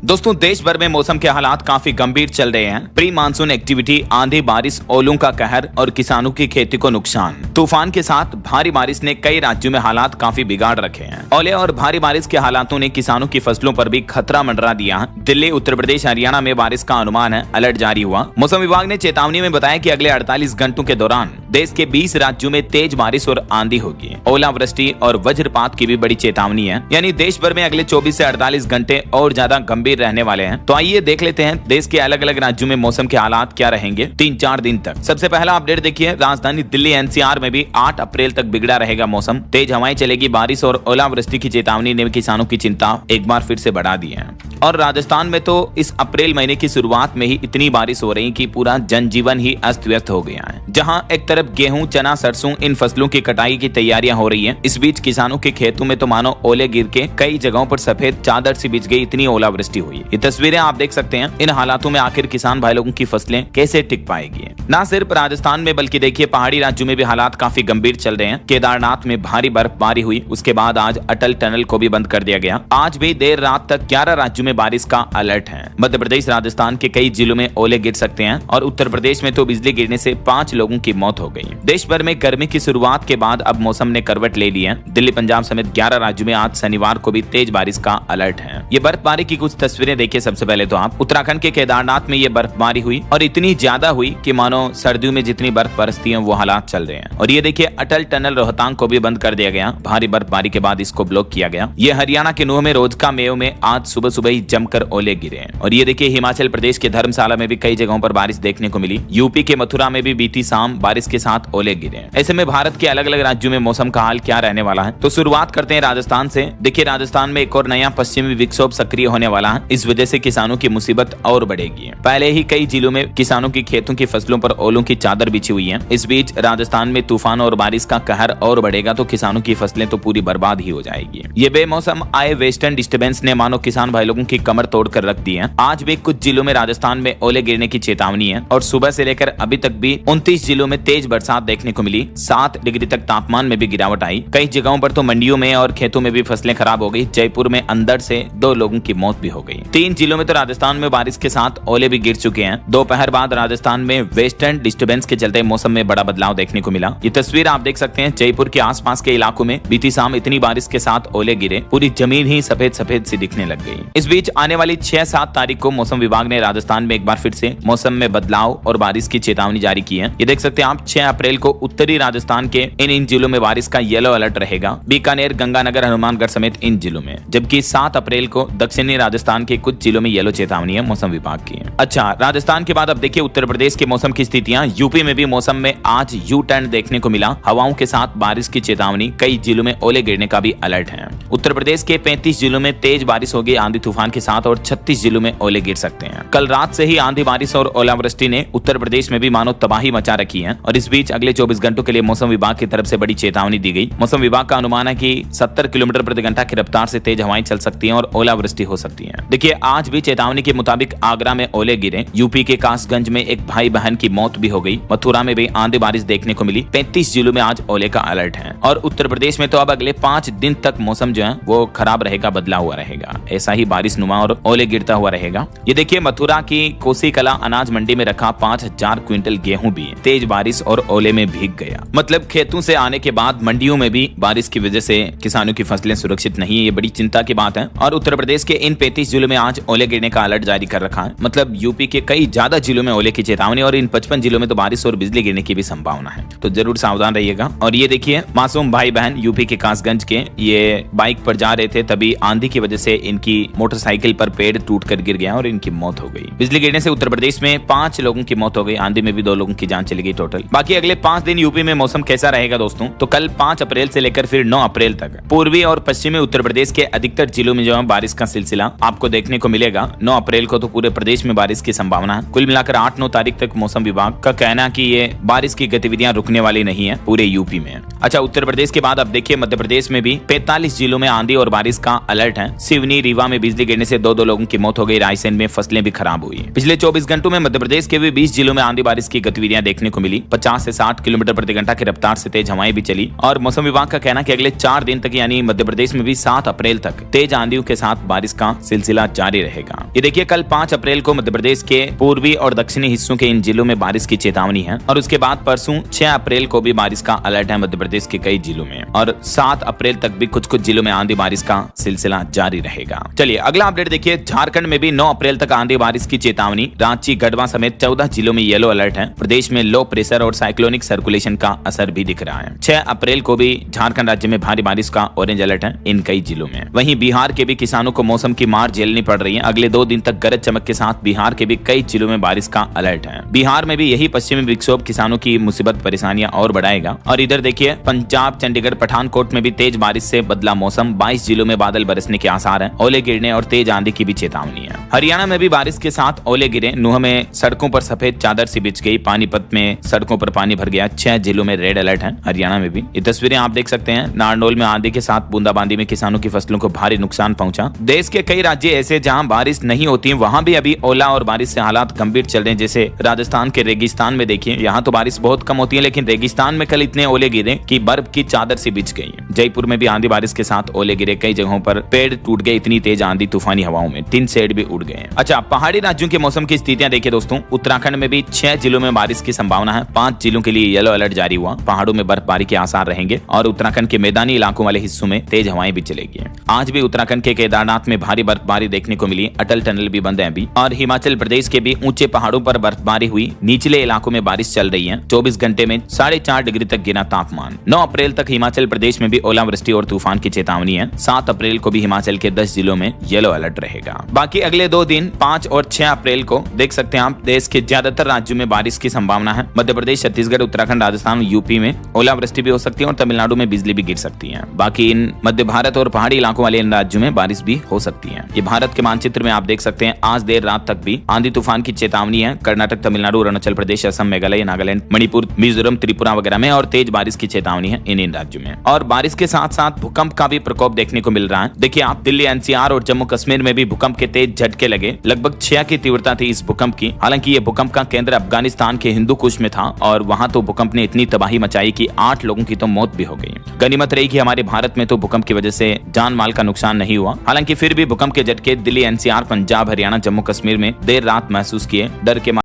दोस्तों, देश भर में मौसम के हालात काफी गंभीर चल रहे हैं। प्री मानसून एक्टिविटी, आंधी, बारिश, ओलों का कहर और किसानों की खेती को नुकसान। तूफान के साथ भारी बारिश ने कई राज्यों में हालात काफी बिगाड़ रखे हैं। ओले और भारी बारिश के हालातों ने किसानों की फसलों पर भी खतरा मंडरा दिया। दिल्ली, उत्तर प्रदेश, हरियाणा में बारिश का अनुमान है, अलर्ट जारी हुआ। मौसम विभाग ने चेतावनी में बताया कि अगले 48 घंटों के दौरान देश के 20 राज्यों में तेज बारिश और आंधी होगी। ओलावृष्टि और वज्रपात की भी बड़ी चेतावनी है, यानी देश भर में अगले 24 से 48 घंटे और ज्यादा गंभीर रहने वाले हैं। तो आइए देख लेते हैं देश के अलग अलग राज्यों में मौसम के हालात क्या रहेंगे 3-4 दिन तक। सबसे पहला अपडेट देखिए, राजधानी दिल्ली एनसीआर में भी 8 अप्रैल तक बिगड़ा रहेगा मौसम। तेज हवाएं चलेगी, बारिश और ओलावृष्टि की चेतावनी ने किसानों की चिंता एक बार फिर से बढ़ा दी है। और राजस्थान में तो इस अप्रैल महीने की शुरुआत में ही इतनी बारिश हो रही कि पूरा जनजीवन ही अस्त व्यस्त हो गया है। जहां एक तरफ गेहूं, चना, सरसों, इन फसलों की कटाई की तैयारियां हो रही हैं, इस बीच किसानों के खेतों में तो मानो ओले गिर के कई जगहों पर सफेद चादर सी बिछ गई, इतनी ओलावृष्टि हुई। ये तस्वीरें आप देख सकते हैं। इन हालातों में आखिर किसान भाई लोगों की फसलें कैसे टिक पाएगी। न सिर्फ राजस्थान में बल्कि देखिए पहाड़ी राज्यों में भी हालात काफी गंभीर चल रहे हैं। केदारनाथ में भारी बर्फबारी हुई, उसके बाद आज अटल टनल को भी बंद कर दिया गया। आज भी देर रात तक 11 राज्यों में बारिश का अलर्ट है। मध्य प्रदेश, राजस्थान के कई जिलों में ओले गिर सकते हैं और उत्तर प्रदेश में तो बिजली गिरने से 5 लोगों की मौत हो गई। देश भर में गर्मी की शुरुआत के बाद अब मौसम ने करवट ले ली है। दिल्ली, पंजाब समेत 11 राज्यों में आज शनिवार को भी तेज बारिश का अलर्ट है। ये बर्फबारी की कुछ तस्वीरें देखिए। सबसे पहले तो आप उत्तराखंड के केदारनाथ में ये बर्फबारी हुई और इतनी ज्यादा हुई कि मानो सर्दियों में जितनी बर्फ बरसती है वो हालात चल रहे हैं। और ये देखिए अटल टनल रोहतांग को भी बंद कर दिया गया। भारी बर्फबारी के बाद इसको ब्लॉक किया गया। ये हरियाणा के नूह में रोजका मेयो में आज सुबह सुबह ही जमकर ओले गिरे। और ये देखिए हिमाचल प्रदेश के धर्मशाला में भी कई जगहों पर बारिश देखने को मिली। यूपी के मथुरा में भी बीती शाम बारिश के साथ ओले गिरे। ऐसे में भारत के अलग अलग राज्यों में मौसम का हाल क्या रहने वाला है, तो शुरुआत करते हैं राजस्थान से। देखिए राजस्थान में एक और नया पश्चिमी विक्षोभ सक्रिय होने वाला है। इस वजह से किसानों की मुसीबत और बढ़ेगी। पहले ही कई जिलों में किसानों की खेतों की फसलों पर ओलों की चादर बिछी हुई है। इस बीच राजस्थान में तूफान और बारिश का कहर और बढ़ेगा तो किसानों की फसलें तो पूरी बर्बाद ही हो जाएगी। ये बेमौसम आए वेस्टर्न डिस्टर्बेंस ने मानो किसान भाई लोगों की कमर तोड़ कर रख दी है। आज भी कुछ जिलों में राजस्थान में ओले गिरने की चेतावनी है और सुबह से लेकर अभी तक भी 29 जिलों में तेज बरसात देखने को मिली। 7 डिग्री तक तापमान में भी गिरावट आई। कई जगहों पर तो मंडियों में और खेतों में भी फसलें खराब हो गई। जयपुर में अंदर से 2 लोगों की मौत भी हो गई। 3 जिलों में तो राजस्थान में बारिश के साथ ओले भी गिर चुके हैं। दोपहर बाद राजस्थान में वेस्टर्न डिस्टर्बेंस के चलते मौसम में बड़ा बदलाव देखने को मिला। ये तस्वीर आप देख सकते हैं। जयपुर के आसपास के इलाकों में बीती शाम इतनी बारिश के साथ ओले गिरे, पूरी जमीन ही सफेद सफेद सी दिखने लग गई। इस बीच आने वाली 6-7 तारीख को मौसम विभाग ने राजस्थान में एक बार फिर से मौसम में बदलाव और बारिश की चेतावनी जारी की है। ये देख सकते हैं आप 6 अप्रैल को उत्तरी राजस्थान के इन जिलों में बारिश का येलो अलर्ट रहेगा। बीकानेर, गंगानगर, हनुमानगढ़ समेत इन जिलों में। जबकि 7 अप्रैल को दक्षिणी राजस्थान के कुछ जिलों में येलो चेतावनी है मौसम विभाग की। अच्छा, राजस्थान के बाद अब देखिए उत्तर प्रदेश के मौसम की स्थितियां। यूपी में भी मौसम में आज यू टर्न देखने को मिला। हवाओं के साथ बारिश की चेतावनी, कई जिलों में ओले गिरने का भी अलर्ट है। उत्तर प्रदेश के 35 जिलों में तेज बारिश होगी आंधी तूफान के साथ और 36 जिलों में ओले गिर सकते हैं। कल रात से ही आंधी, बारिश और ओलावृष्टि ने उत्तर प्रदेश में भी मानो तबाही मचा रखी है। और इस बीच अगले 24 घंटों के लिए मौसम विभाग की तरफ से बड़ी चेतावनी दी गई। मौसम विभाग का अनुमान है कि 70 किलोमीटर प्रति घंटा की रफ्तार से तेज हवाएं चल सकती हैं और ओलावृष्टि हो सकती है। देखिए आज भी चेतावनी के मुताबिक आगरा में ओले गिरे। यूपी के कासगंज में एक भाई बहन की मौत भी हो गई। मथुरा में भी आंधी बारिश देखने को मिली। 35 जिलों में आज ओले का अलर्ट है। और उत्तर प्रदेश में तो अब अगले 5 दिन तक मौसम जो है वो खराब रहेगा, बदला हुआ रहेगा। ऐसा ही बारिश नुमा और ओले गिरता हुआ रहेगा। ये देखिए मथुरा की कोसी कला अनाज मंडी में रखा 5000 क्विंटल गेहूं भी तेज बारिश और ओले में भीग गया। मतलब खेतों से आने के बाद मंडियों में भी बारिश की वजह से किसानों की फसलें सुरक्षित नहीं है। ये बड़ी चिंता की बात है। और उत्तर प्रदेश के इन 35 जिलों में आज ओले गिरने का अलर्ट जारी कर रखा है। मतलब यूपी के कई ज्यादा जिलों में ओले की चेतावनी और इन 55 जिलों में तो बारिश और बिजली गिरने की भी संभावना है। तो जरूर सावधान रहिएगा। और ये देखिए मासूम भाई बहन यूपी के कासगंज के, ये बाइक पर जा रहे थे, तभी आंधी की वजह से इनकी मोटरसाइकिल पर पेड़ टूट कर गिर गया और इनकी मौत हो गई। बिजली गिरने से उत्तर प्रदेश में 5 लोगों की मौत हो गई। आंधी में भी 2 लोगों की जान चली गई टोटल। बाकी अगले 5 दिन यूपी में मौसम कैसा रहेगा दोस्तों, तो कल 5 अप्रैल से लेकर फिर 9 अप्रैल तक पूर्वी और पश्चिमी उत्तर प्रदेश के अधिकतर जिलों में जो है बारिश का सिलसिला आपको देखने को मिलेगा। 9 अप्रैल को तो पूरे प्रदेश में बारिश की संभावना है। कुल मिलाकर 8-9 तारीख तक मौसम विभाग का कहना है कि ये बारिश की गतिविधियां रुकने वाली नहीं है पूरे यूपी में। अच्छा, उत्तर प्रदेश के बाद अब देखिए मध्य प्रदेश में भी 45 जिलों में आंधी और बारिश का अलर्ट है। सिवनी, रीवा में बिजली गिरने से 2 लोगों की मौत हो गई। रायसेन में फसलें भी खराब हुई। पिछले 24 घंटों में मध्य प्रदेश के भी 20 जिलों में आंधी बारिश की गतिविधियां देखने को मिली। 50 50 से 60 किलोमीटर प्रति घंटा की रफ्तार से तेज हवाएं भी चली। और मौसम विभाग का कहना है कि अगले 4 दिन तक यानी मध्य प्रदेश में भी 7 अप्रैल तक तेज आंधियों के साथ बारिश का सिलसिला जारी रहेगा। ये देखिए कल 5 अप्रैल को मध्य प्रदेश के पूर्वी और दक्षिणी हिस्सों के इन जिलों में बारिश की चेतावनी है और उसके बाद परसों 6 अप्रैल को भी बारिश का अलर्ट है मध्य प्रदेश के कई जिलों में और 7 अप्रैल तक भी कुछ कुछ जिलों में आंधी बारिश का सिलसिला जारी रहेगा। चलिए अगला अपडेट देखिए, झारखंड में भी 9 अप्रैल तक आंधी बारिश की चेतावनी। रांची, गढ़वा समेत 14 जिलों में येलो अलर्ट है। प्रदेश में लो प्रेशर और साइक्लोनिक सर्कुलेशन का असर भी दिख रहा है। 6 अप्रैल को भी झारखंड राज्य में भारी बारिश का ऑरेंज अलर्ट है इन कई जिलों में। वहीं बिहार के भी किसानों को मौसम की मार झेलनी पड़ रही है। अगले 2 दिन तक गरज चमक के साथ बिहार के भी कई जिलों में बारिश का अलर्ट है। बिहार में भी यही पश्चिमी विक्षोभ किसानों की मुसीबत परेशानियां और बढ़ाएगा। और इधर देखिए पंजाब, चंडीगढ़, पठानकोट में भी तेज बारिश से बदला मौसम। 22 जिलों में बादल बरसने के आसार हैं। ओले गिरने और तेज आंधी की भी चेतावनी है। हरियाणा में भी बारिश के साथ ओले गिरे। नूह में सड़कों पर सफेद चादर सी बिछ गई। पानीपत में सड़कों पर पानी भर गया। 6 जिलों में रेड अलर्ट है हरियाणा में भी। ये तस्वीरें आप देख सकते हैं। नारनौल में आंधी के साथ बूंदाबांदी में किसानों की फसलों को भारी नुकसान पहुंचा। देश के कई राज्य ऐसे जहां बारिश नहीं होती वहां भी अभी ओला और बारिश से हालात गंभीर चल रहे हैं। जैसे राजस्थान के रेगिस्तान में देखिए, यहाँ तो बारिश बहुत कम होती है लेकिन रेगिस्तान में कल इतने ओले गिरे कि बर्फ की चादर सी बिछ गई है। जयपुर में भी आंधी बारिश के साथ ओले गिरे। कई जगहों पर पेड़ टूट गए। इतनी तेज आंधी तूफानी हवाओं में टिन शेड भी उड़ गए। अच्छा, पहाड़ी राज्यों के मौसम की स्थितियां देखिए दोस्तों। उत्तराखंड में भी 6 जिलों में बारिश की संभावना है। 5 जिलों के लिए येलो अलर्ट जारी हुआ। पहाड़ों में बर्फबारी के आसार रहेंगे और उत्तराखंड के मैदानी इलाकों वाले हिस्सों में तेज हवाएं भी चलेगी। आज भी उत्तराखंड के केदारनाथ में भारी बर्फबारी देखने को मिली। अटल टनल भी बंद है अभी। और हिमाचल प्रदेश के भी ऊंचे पहाड़ों पर बर्फबारी हुई। निचले इलाकों में बारिश चल रही है। 24 घंटे में 4.5 डिग्री तक गिरा तापमान। 9 अप्रैल तक हिमाचल प्रदेश में भी ओलावृष्टि और तूफान की चेतावनी है। 7 अप्रैल को भी हिमाचल के 10 जिलों में येलो अलर्ट रहेगा। बाकी अगले 2 दिन 5 और 6 अप्रैल को देख सकते हैं आप देश के ज्यादातर राज्यों में बारिश की संभावना है। मध्य प्रदेश, छत्तीसगढ़, उत्तराखंड, राजस्थान, यूपी में ओलावृष्टि भी हो सकती है और तमिलनाडु में बिजली भी गिर सकती है। बाकी इन मध्य भारत और पहाड़ी इलाकों वाले इन राज्यों में बारिश भी हो सकती है। ये भारत के मानचित्र में आप देख सकते हैं। आज देर रात तक भी आंधी तूफान की चेतावनी है। कर्नाटक, तमिलनाडु, अरुणाचल प्रदेश, असम, मेघालय, नागालैंड, मणिपुर, मिजोरम, त्रिपुरा वगैरह में और तेज बारिश की चेतावनी है इन राज्यों में। और बारिश के साथ साथ भूकंप का भी प्रकोप देखने को मिल रहा है। देखिए आप दिल्ली, एनसीआर और जम्मू कश्मीर में भी भूकंप के तेज झटके लगे। लगभग 6 की तीव्रता थी इस भूकंप की। हालांकि ये भूकंप का केंद्र अफगानिस्तान के हिंदू कुश में था और वहां तो भूकंप ने इतनी तबाही मचाई कि 8 लोगों की तो मौत भी हो गई। गनीमत रही कि हमारे भारत में तो भूकंप की वजह से जान माल का नुकसान नहीं हुआ। हालांकि फिर भी भूकंप के झटके दिल्ली, एनसीआर, पंजाब, हरियाणा, जम्मू कश्मीर में देर रात महसूस किए। डर के